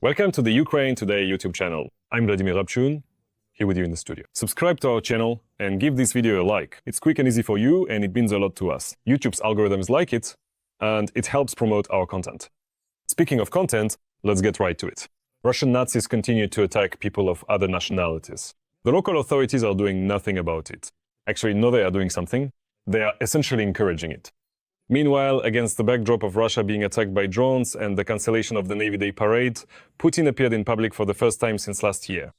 Welcome to the Ukraine Today YouTube channel. I'm Vladimir Rabchun, here with you in the studio. Subscribe to our channel and give this video a like. It's quick and easy for you and it means a lot to us. YouTube's algorithms like it and it helps promote our content. Speaking of content, let's get right to it. Russian Nazis continue to attack people of other nationalities. The local authorities are doing nothing about it. Actually, no, they are doing something. They are essentially encouraging it. Meanwhile, against the backdrop of Russia being attacked by drones and the cancellation of the Navy Day parade, Putin appeared in public for the first time since last year.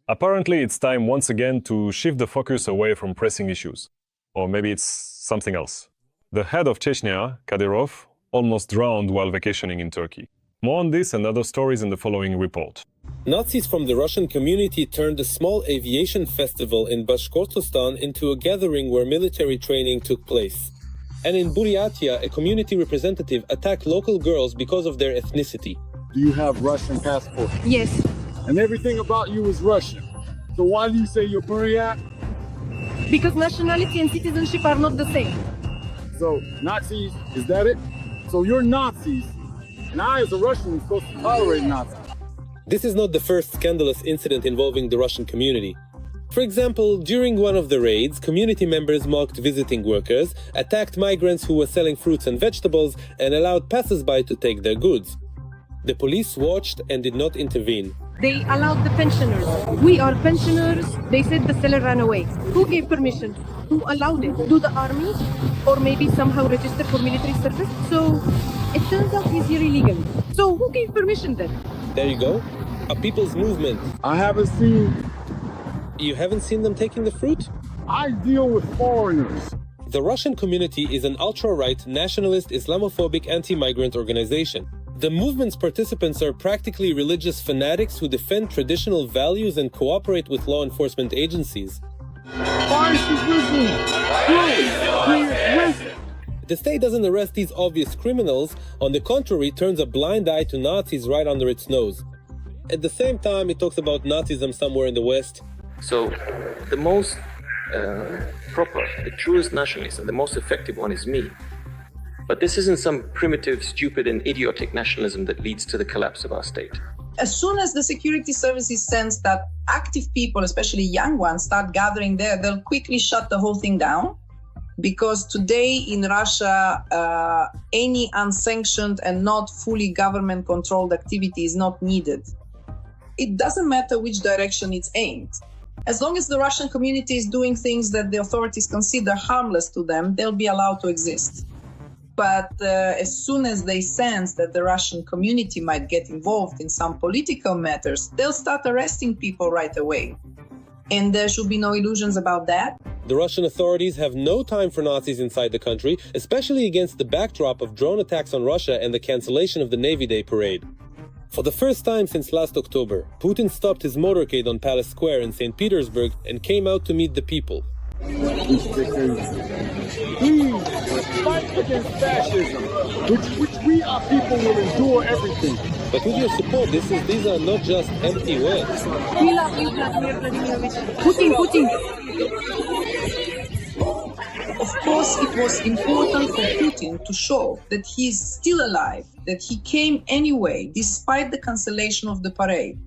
Apparently, it's time once again to shift the focus away from pressing issues. Or maybe it's something else. The head of Chechnya, Kadyrov, almost drowned while vacationing in Turkey. More on this and other stories in the following report. Nazis from the Russian community turned a small aviation festival in Bashkortostan into a gathering where military training took place. And in Buryatia, a community representative attacked local girls because of their ethnicity. Do you have Russian passport? Yes. And everything about you is Russian. So why do you say you're Buryat? Because nationality and citizenship are not the same. So Nazis, is that it? So you're Nazis, and I as a Russian am supposed to tolerate Nazis. This is not the first scandalous incident involving the Russian community. For example, during one of the raids, community members mocked visiting workers, attacked migrants who were selling fruits and vegetables, and allowed passers-by to take their goods. The police watched and did not intervene. They allowed the pensioners. We are pensioners. They said the seller ran away. Who gave permission? Who allowed it? Do the army? Or maybe somehow register for military service? So it turns out he's here illegally. So who gave permission then? There you go. A people's movement. I haven't seen... You haven't seen them taking the fruit? I deal with foreigners. The Russian community is an ultra-right, nationalist, Islamophobic anti-migrant organization. The movement's participants are practically religious fanatics who defend traditional values and cooperate with law enforcement agencies. The state doesn't arrest these obvious criminals, on the contrary, turns a blind eye to Nazis right under its nose. At the same time, it talks about Nazism somewhere in the West. So, the most proper, the truest nationalism, the most effective one is me. But this isn't some primitive, stupid and idiotic nationalism that leads to the collapse of our state. As soon as the security services sense that active people, especially young ones, start gathering there, they'll quickly shut the whole thing down. Because today in Russia, any unsanctioned and not fully government-controlled activity is not needed. It doesn't matter which direction it's aimed. As long as the Russian community is doing things that the authorities consider harmless to them, they'll be allowed to exist. But as soon as they sense that the Russian community might get involved in some political matters, they'll start arresting people right away. And there should be no illusions about that. The Russian authorities have no time for Nazis inside the country, especially against the backdrop of drone attacks on Russia and the cancellation of the Navy Day parade. For the first time since last October, Putin stopped his motorcade on Palace Square in St. Petersburg and came out to meet the people. Please fight against fascism, which we our people will endure everything. But with your support, these are not just empty words. We love you, Vladimir Vladimirovich. Putin. Of course, it was important for Putin to show that he is still alive, that he came anyway, despite the cancellation of the parade.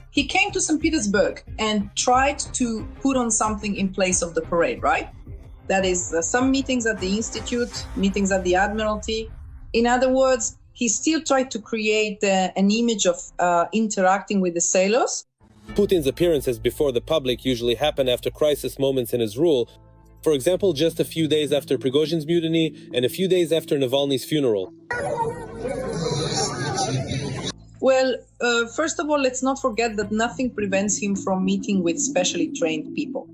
He came to St. Petersburg and tried to put on something in place of the parade, right? That is, some meetings at the Institute, meetings at the Admiralty. In other words, he still tried to create an image of interacting with the sailors. Putin's appearances before the public usually happen after crisis moments in his rule. For example, just a few days after Prigozhin's mutiny and a few days after Navalny's funeral. Well, first of all, let's not forget that nothing prevents him from meeting with specially trained people,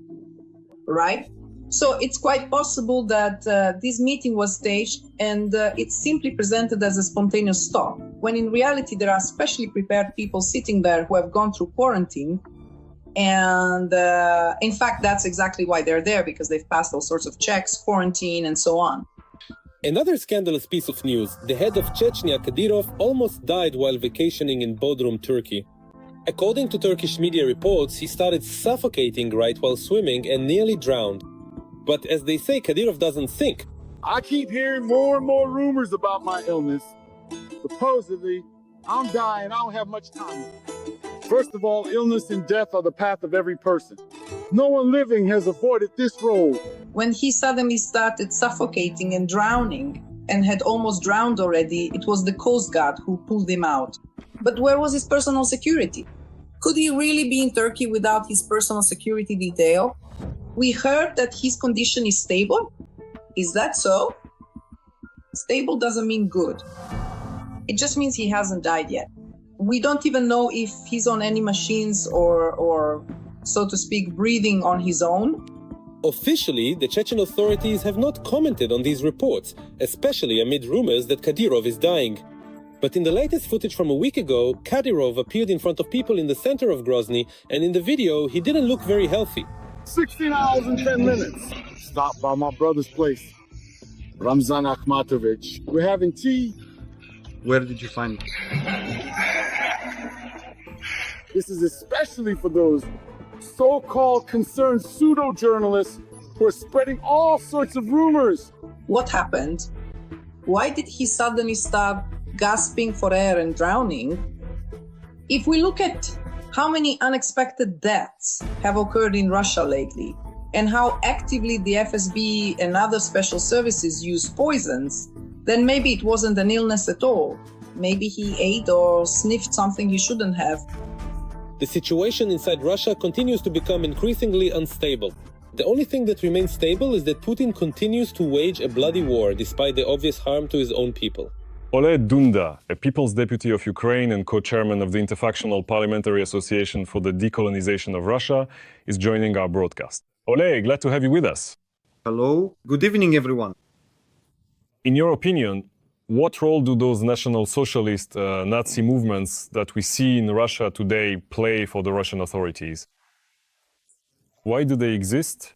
right? So it's quite possible that this meeting was staged and it's simply presented as a spontaneous stop, when in reality there are specially prepared people sitting there who have gone through quarantine. And in fact, that's exactly why they're there, because they've passed all sorts of checks, quarantine, and so on. Another scandalous piece of news, the head of Chechnya, Kadyrov, almost died while vacationing in Bodrum, Turkey. According to Turkish media reports, he started suffocating right while swimming and nearly drowned. But as they say, Kadyrov doesn't think. I keep hearing more and more rumors about my illness. Supposedly, I'm dying. I don't have much time. First of all, illness and death are the path of every person. No one living has avoided this road. When he suddenly started suffocating and drowning and had almost drowned already, it was the Coast Guard who pulled him out. But where was his personal security? Could he really be in Turkey without his personal security detail? We heard that his condition is stable. Is that so? Stable doesn't mean good. It just means he hasn't died yet. We don't even know if he's on any machines or so to speak, breathing on his own. Officially, the Chechen authorities have not commented on these reports, especially amid rumors that Kadyrov is dying. But in the latest footage from a week ago, Kadyrov appeared in front of people in the center of Grozny, and in the video, he didn't look very healthy. 16 hours and 10 minutes. Stopped by my brother's place, Ramzan Akhmatovich. We're having tea. Where did you find it? This is especially for those so-called concerned pseudo-journalists who are spreading all sorts of rumors. What happened? Why did he suddenly start gasping for air and drowning? If we look at how many unexpected deaths have occurred in Russia lately, and how actively the FSB and other special services use poisons, then maybe it wasn't an illness at all. Maybe he ate or sniffed something he shouldn't have. The situation inside Russia continues to become increasingly unstable. The only thing that remains stable is that Putin continues to wage a bloody war despite the obvious harm to his own people. Ole Dunda, a People's Deputy of Ukraine and co-chairman of the Interfactional Parliamentary Association for the Decolonization of Russia, is joining our broadcast. Ole, glad to have you with us. Hello. Good evening, everyone. In your opinion, what role do those National Socialist Nazi movements that we see in Russia today play for the Russian authorities? Why do they exist?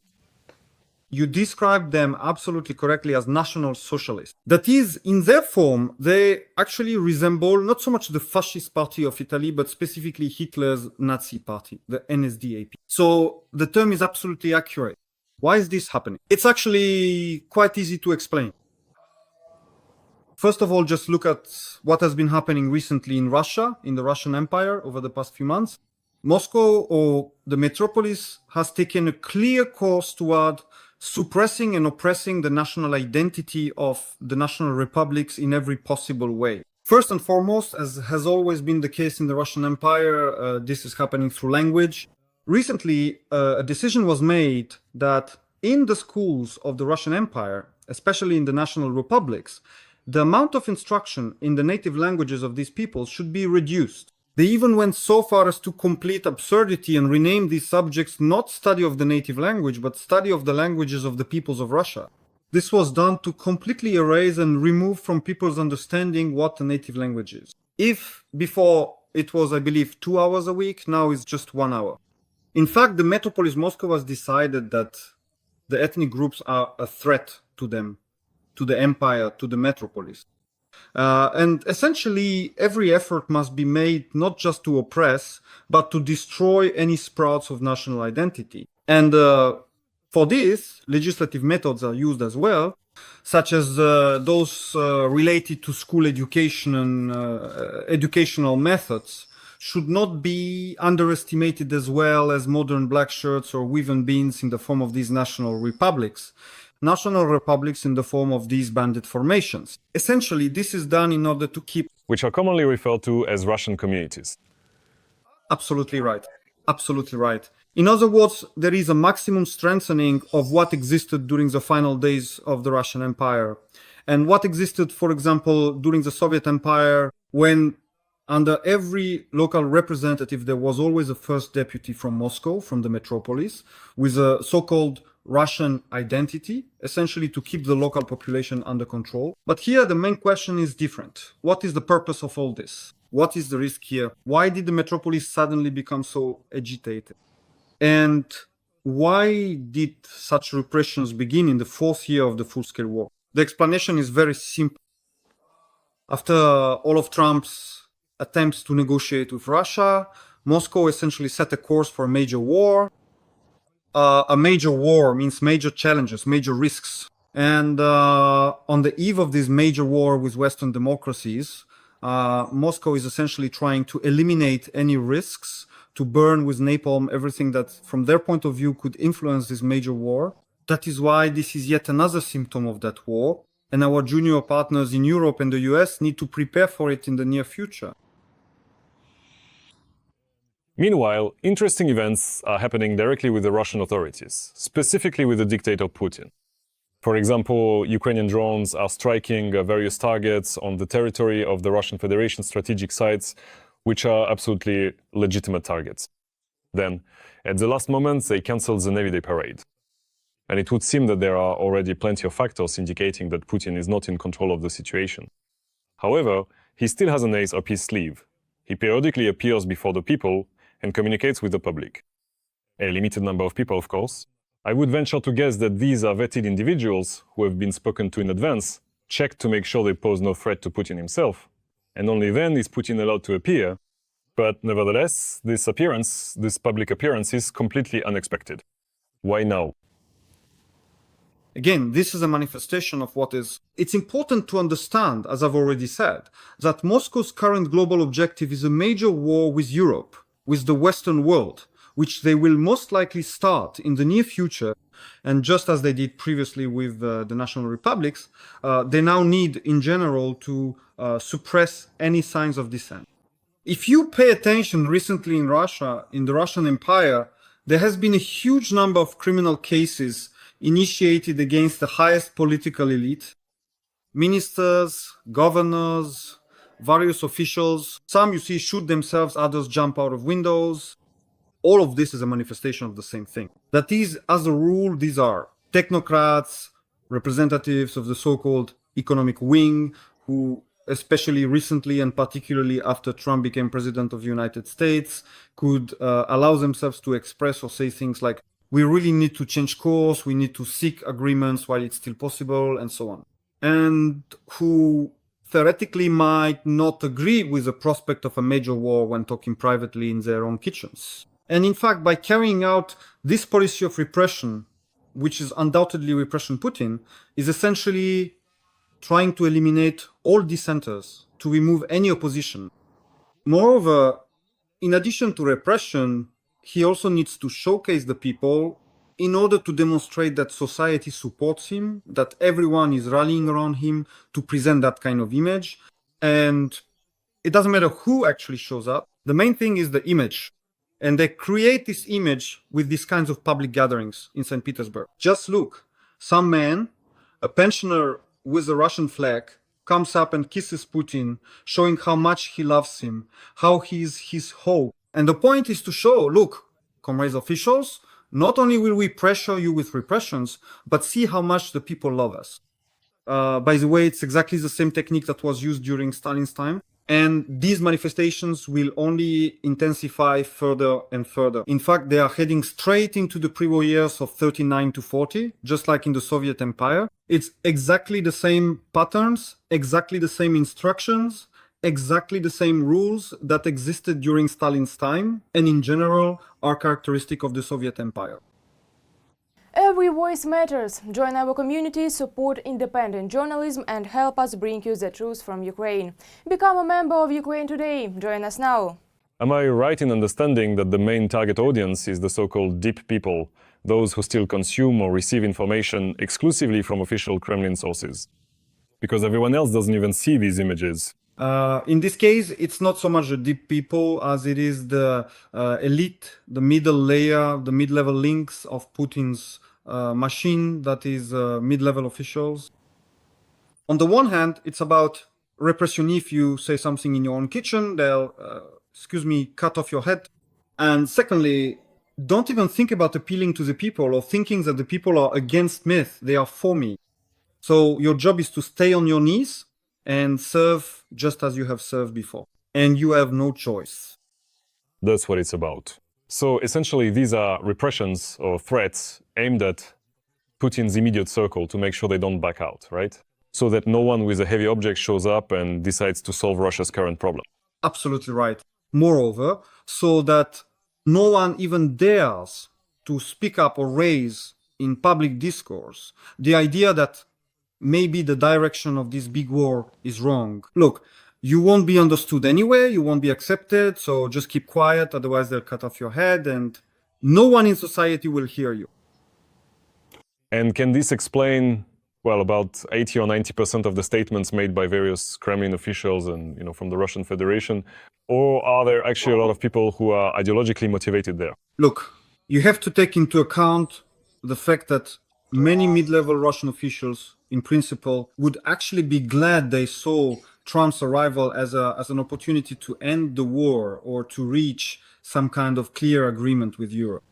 You described them absolutely correctly as National Socialists. That is, in their form, they actually resemble not so much the Fascist Party of Italy, but specifically Hitler's Nazi party, the NSDAP. So the term is absolutely accurate. Why is this happening? It's actually quite easy to explain. First of all, just look at what has been happening recently in Russia, in the Russian Empire over the past few months. Moscow, or the metropolis, has taken a clear course toward suppressing and oppressing the national identity of the national republics in every possible way. First and foremost, as has always been the case in the Russian Empire, this is happening through language. Recently, a decision was made that in the schools of the Russian Empire, especially in the national republics, the amount of instruction in the native languages of these peoples should be reduced. They even went so far as to complete absurdity and rename these subjects not study of the native language, but study of the languages of the peoples of Russia. This was done to completely erase and remove from people's understanding what the native language is. If before it was, I believe, 2 hours a week, now it's just 1 hour. In fact, the metropolis Moscow has decided that the ethnic groups are a threat to them, to the empire, to the metropolis. And essentially, every effort must be made not just to oppress, but to destroy any sprouts of national identity. And for this, legislative methods are used as well, such as those related to school education and educational methods should not be underestimated, as well as modern black shirts or woven beans in the form of these national republics. National republics in the form of these bandit formations. Essentially, this is done in order to keep... Which are commonly referred to as Russian communities. Absolutely right. Absolutely right. In other words, there is a maximum strengthening of what existed during the final days of the Russian Empire. And what existed, for example, during the Soviet Empire, when under every local representative there was always a first deputy from Moscow, from the metropolis, with a so-called Russian identity, essentially to keep the local population under control. But here the main question is different. What is the purpose of all this? What is the risk here? Why did the metropolis suddenly become so agitated? And why did such repressions begin in the 4th year of the full-scale war? The explanation is very simple. After all of Trump's attempts to negotiate with Russia, Moscow essentially set a course for a major war. A major war means major challenges, major risks. And on the eve of this major war with Western democracies, Moscow is essentially trying to eliminate any risks, to burn with napalm everything that, from their point of view, could influence this major war. That is why this is yet another symptom of that war, and our junior partners in Europe and the US need to prepare for it in the near future. Meanwhile, interesting events are happening directly with the Russian authorities, specifically with the dictator Putin. For example, Ukrainian drones are striking various targets on the territory of the Russian Federation strategic sites, which are absolutely legitimate targets. Then, at the last moment, they cancelled the Navy Day parade. And it would seem that there are already plenty of factors indicating that Putin is not in control of the situation. However, he still has an ace up his sleeve. He periodically appears before the people and communicates with the public. A limited number of people, of course. I would venture to guess that these are vetted individuals who have been spoken to in advance, checked to make sure they pose no threat to Putin himself, and only then is Putin allowed to appear. But nevertheless, this public appearance is completely unexpected. Why now? Again, this is a manifestation of what is... It's important to understand, as I've already said, that Moscow's current global objective is a major war with Europe, with the Western world, which they will most likely start in the near future. And just as they did previously with the national republics, they now need, in general, to suppress any signs of dissent. If you pay attention recently in Russia, in the Russian Empire, there has been a huge number of criminal cases initiated against the highest political elite, ministers, governors, various officials. Some, you see, shoot themselves, others jump out of windows. All of this is a manifestation of the same thing. That is, as a rule, these are technocrats, representatives of the so-called economic wing, who, especially recently and particularly after Trump became president of the United States, could allow themselves to express or say things like, we really need to change course, we need to seek agreements while it's still possible, and so on. And who theoretically might not agree with the prospect of a major war when talking privately in their own kitchens. And in fact, by carrying out this policy of repression, which is undoubtedly repression Putin, is essentially trying to eliminate all dissenters, to remove any opposition. Moreover, in addition to repression, he also needs to showcase the people in order to demonstrate that society supports him, that everyone is rallying around him to present that kind of image. And it doesn't matter who actually shows up. The main thing is the image. And they create this image with these kinds of public gatherings in St. Petersburg. Just look, some man, a pensioner with a Russian flag, comes up and kisses Putin, showing how much he loves him, how he is his hope. And the point is to show, look, comrades officials, not only will we pressure you with repressions, but see how much the people love us. By the way, it's exactly the same technique that was used during Stalin's time. And these manifestations will only intensify further and further. In fact, they are heading straight into the pre-war years of 39 to 40, just like in the Soviet Empire. It's exactly the same patterns, exactly the same instructions, exactly the same rules that existed during Stalin's time, and in general are characteristic of the Soviet Empire. Every voice matters. Join our community, support independent journalism and help us bring you the truth from Ukraine. Become a member of Ukraine Today. Join us now. Am I right in understanding that the main target audience is the so-called deep people, those who still consume or receive information exclusively from official Kremlin sources? Because everyone else doesn't even see these images. In this case, it's not so much the deep people as it is the elite, the middle layer, the mid-level links of Putin's machine, that is mid-level officials. On the one hand, it's about repression. If you say something in your own kitchen, they'll, cut off your head. And secondly, don't even think about appealing to the people or thinking that the people are against myth, they are for me. So your job is to stay on your knees and serve just as you have served before. And you have no choice. That's what it's about. So essentially, these are repressions or threats aimed at Putin's immediate circle to make sure they don't back out, right? So that no one with a heavy object shows up and decides to solve Russia's current problem. Absolutely right. Moreover, so that no one even dares to speak up or raise in public discourse the idea that maybe the direction of this big war is wrong. Look, you won't be understood anyway, you won't be accepted, so just keep quiet, otherwise they'll cut off your head, and no one in society will hear you. And can this explain, well, about 80 or 90% of the statements made by various Kremlin officials and, from the Russian Federation? Or are there actually a lot of people who are ideologically motivated there? Look, you have to take into account the fact that many mid-level Russian officials, in principle, would actually be glad they saw Trump's arrival as an opportunity to end the war or to reach some kind of clear agreement with Europe.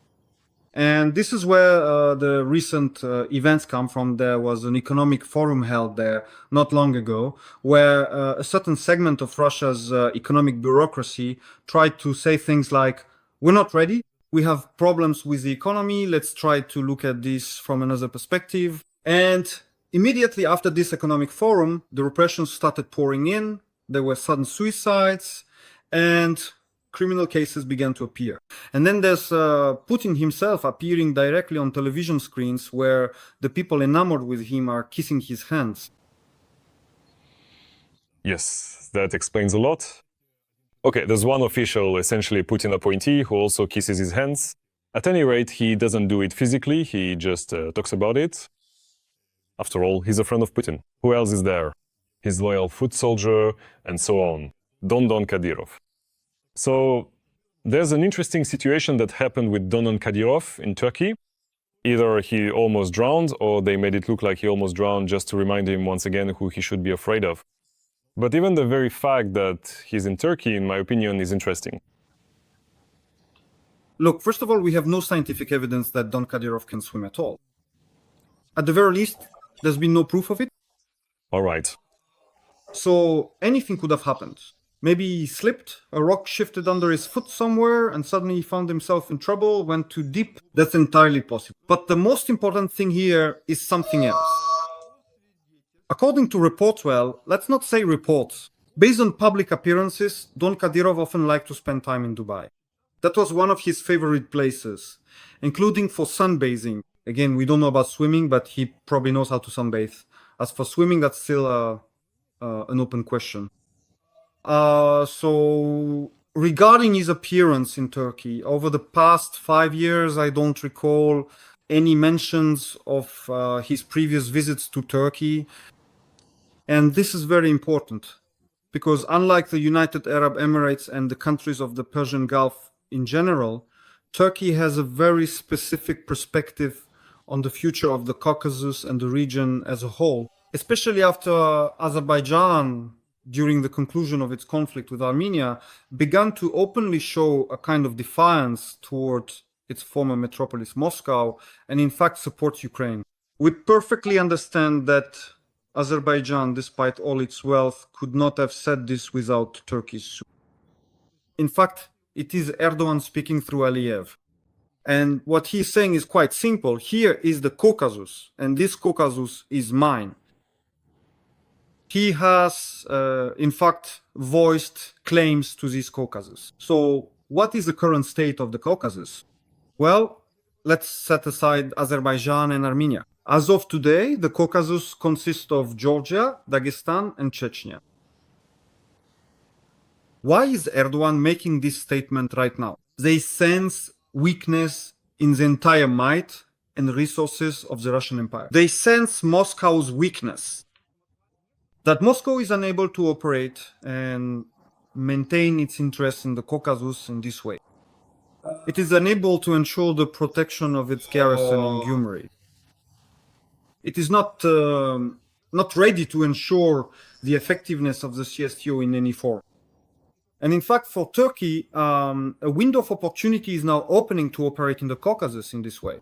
And this is where the recent events come from. There was an economic forum held there not long ago, where a certain segment of Russia's economic bureaucracy tried to say things like, we're not ready, we have problems with the economy, let's try to look at this from another perspective. And immediately after this economic forum, the repression started pouring in, there were sudden suicides, and criminal cases began to appear. And then there's Putin himself appearing directly on television screens where the people enamored with him are kissing his hands. Yes, that explains a lot. Okay, there's one official, essentially a Putin appointee, who also kisses his hands. At any rate, he doesn't do it physically, he just talks about it. After all, he's a friend of Putin. Who else is there? His loyal foot soldier, and so on. Don Kadyrov. So there's an interesting situation that happened with Don Kadyrov in Turkey. Either he almost drowned, or they made it look like he almost drowned just to remind him once again who he should be afraid of. But even the very fact that he's in Turkey, in my opinion, is interesting. Look, first of all, we have no scientific evidence that Don Kadyrov can swim at all. At the very least, there's been no proof of it. All right. So anything could have happened. Maybe he slipped, a rock shifted under his foot somewhere, and suddenly he found himself in trouble, went too deep. That's entirely possible. But the most important thing here is something else. According to reports, well, let's not say reports. Based on public appearances, Don Kadyrov often liked to spend time in Dubai. That was one of his favorite places, including for sunbathing. Again, we don't know about swimming, but he probably knows how to sunbathe. As for swimming, that's still an open question. So regarding his appearance in Turkey, over the past 5 years, I don't recall any mentions of his previous visits to Turkey. And this is very important, because unlike the United Arab Emirates and the countries of the Persian Gulf in general, Turkey has a very specific perspective on the future of the Caucasus and the region as a whole, especially after Azerbaijan, during the conclusion of its conflict with Armenia, began to openly show a kind of defiance toward its former metropolis Moscow, and in fact supports Ukraine. We perfectly understand that Azerbaijan, despite all its wealth, could not have said this without Turkey's support. In fact, it is Erdogan speaking through Aliyev. And what he's saying is quite simple. Here is the Caucasus, and this Caucasus is mine. He has, in fact, voiced claims to this Caucasus. So what is the current state of the Caucasus? Well, let's set aside Azerbaijan and Armenia. As of today, the Caucasus consists of Georgia, Dagestan, and Chechnya. Why is Erdogan making this statement right now? They sense weakness in the entire might and resources of the Russian Empire. They sense Moscow's weakness, that Moscow is unable to operate and maintain its interests in the Caucasus in this way. It is unable to ensure the protection of its garrison in Gyumri. It is not ready to ensure the effectiveness of the CSTO in any form. And in fact, for Turkey, a window of opportunity is now opening to operate in the Caucasus in this way.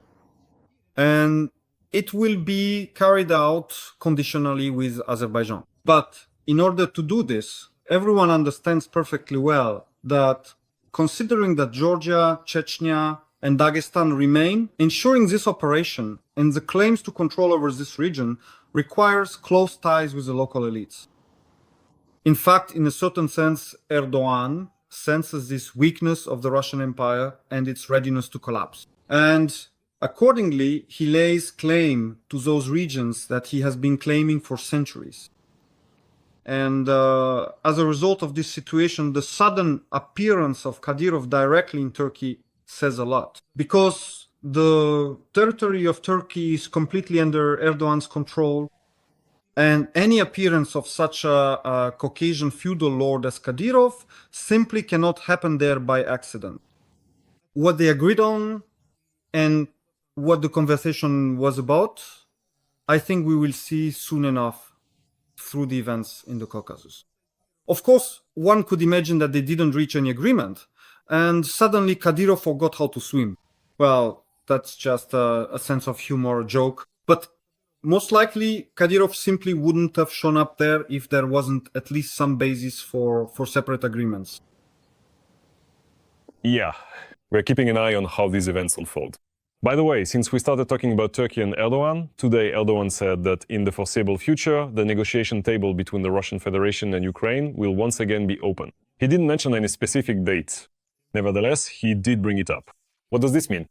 And it will be carried out conditionally with Azerbaijan. But in order to do this, everyone understands perfectly well that considering that Georgia, Chechnya, and Dagestan remain, ensuring this operation and the claims to control over this region requires close ties with the local elites. In fact, in a certain sense, Erdogan senses this weakness of the Russian Empire and its readiness to collapse. And accordingly, he lays claim to those regions that he has been claiming for centuries. And as a result of this situation, the sudden appearance of Kadyrov directly in Turkey says a lot. Because the territory of Turkey is completely under Erdogan's control, and any appearance of such a Caucasian feudal lord as Kadyrov simply cannot happen there by accident. What they agreed on and what the conversation was about, I think we will see soon enough through the events in the Caucasus. Of course, one could imagine that they didn't reach any agreement, and suddenly Kadyrov forgot how to swim. Well, that's just a sense of humor joke, but most likely Kadyrov simply wouldn't have shown up there if there wasn't at least some basis for separate agreements. Yeah, we're keeping an eye on how these events unfold. By the way, since we started talking about Turkey and Erdogan, today Erdogan said that in the foreseeable future, the negotiation table between the Russian Federation and Ukraine will once again be open. He didn't mention any specific date. Nevertheless, he did bring it up. What does this mean?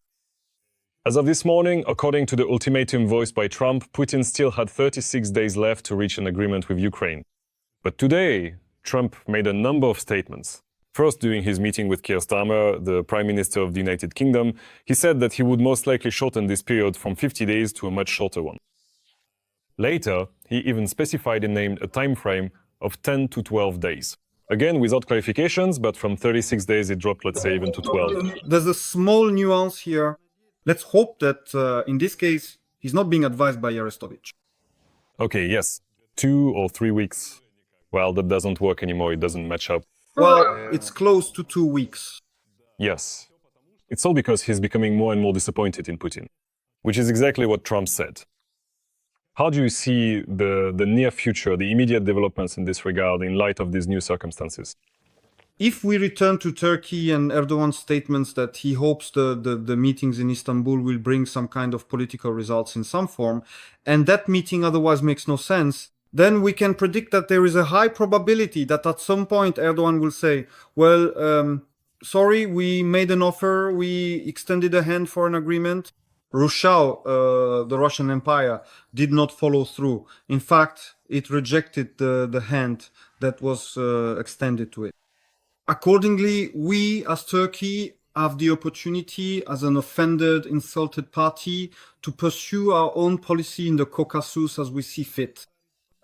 As of this morning, according to the ultimatum voiced by Trump, Putin still had 36 days left to reach an agreement with Ukraine. But today, Trump made a number of statements. First, during his meeting with Keir Starmer, the Prime Minister of the United Kingdom, he said that he would most likely shorten this period from 50 days to a much shorter one. Later, he even specified and named a time frame of 10 to 12 days. Again, without clarifications, but from 36 days it dropped, let's say, even to 12. There's a small nuance here. Let's hope that, in this case, he's not being advised by Arestovich. Okay, yes. 2 or 3 weeks. Well, that doesn't work anymore, it doesn't match up. Well, it's close to 2 weeks. Yes. It's all because he's becoming more and more disappointed in Putin, which is exactly what Trump said. How do you see the near future, the immediate developments in this regard in light of these new circumstances? If we return to Turkey and Erdogan's statements that he hopes the meetings in Istanbul will bring some kind of political results in some form, and that meeting otherwise makes no sense, then we can predict that there is a high probability that at some point Erdogan will say, well, sorry, we made an offer, we extended a hand for an agreement. Rousseau, the Russian Empire, did not follow through. In fact, it rejected the hand that was extended to it. Accordingly, we as Turkey have the opportunity as an offended, insulted party to pursue our own policy in the Caucasus as we see fit.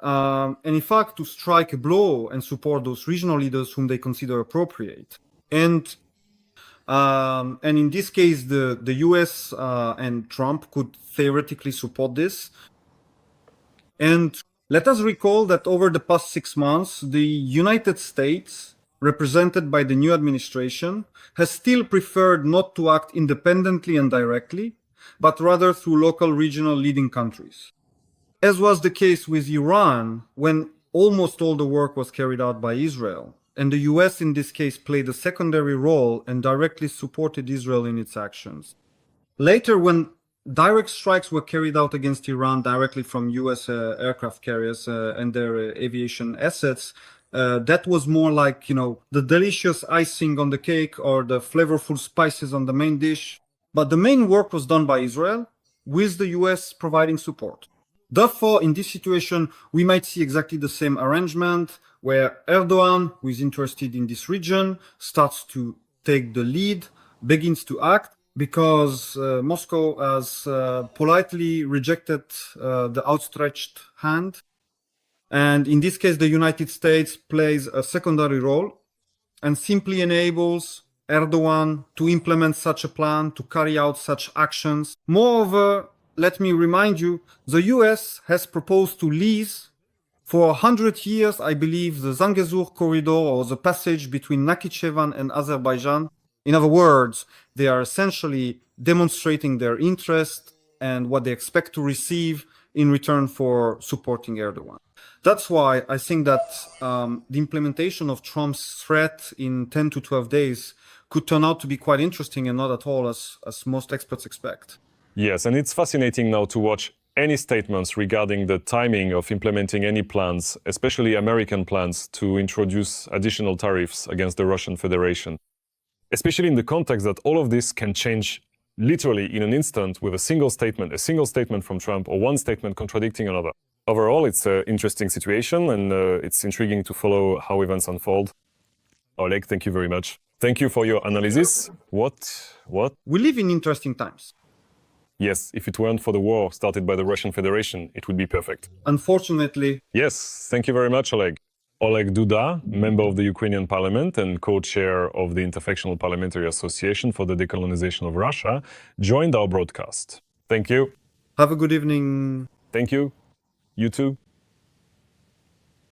And in fact, to strike a blow and support those regional leaders whom they consider appropriate. And in this case, the US and Trump could theoretically support this. And let us recall that over the past 6 months, the United States, represented by the new administration, has still preferred not to act independently and directly, but rather through local regional leading countries. As was the case with Iran, when almost all the work was carried out by Israel, and the US in this case played a secondary role and directly supported Israel in its actions. Later, when direct strikes were carried out against Iran directly from US aircraft carriers and their aviation assets, that was more like, the delicious icing on the cake or the flavorful spices on the main dish. But the main work was done by Israel, with the US providing support. Therefore, in this situation, we might see exactly the same arrangement where Erdogan, who is interested in this region, starts to take the lead, begins to act, because Moscow has politely rejected the outstretched hand. And in this case, the United States plays a secondary role and simply enables Erdogan to implement such a plan, to carry out such actions. Moreover, let me remind you, the US has proposed to lease for 100 years, I believe, the Zangezur corridor or the passage between Nakhichevan and Azerbaijan. In other words, they are essentially demonstrating their interest and what they expect to receive in return for supporting Erdogan. That's why I think that the implementation of Trump's threat in 10 to 12 days could turn out to be quite interesting and not at all as most experts expect. Yes, and it's fascinating now to watch any statements regarding the timing of implementing any plans, especially American plans, to introduce additional tariffs against the Russian Federation. Especially in the context that all of this can change literally in an instant with a single statement from Trump or one statement contradicting another. Overall, it's an interesting situation, and it's intriguing to follow how events unfold. Oleg, thank you very much. Thank you for your analysis. What? We live in interesting times. Yes, if it weren't for the war started by the Russian Federation, it would be perfect. Unfortunately, Yes, thank you very much, Oleg. Oleg Dunda, member of the Ukrainian parliament and co-chair of the Interfactional Parliamentary Association for the Decolonization of Russia, joined our broadcast. Thank you. have a good evening. Thank you. You too.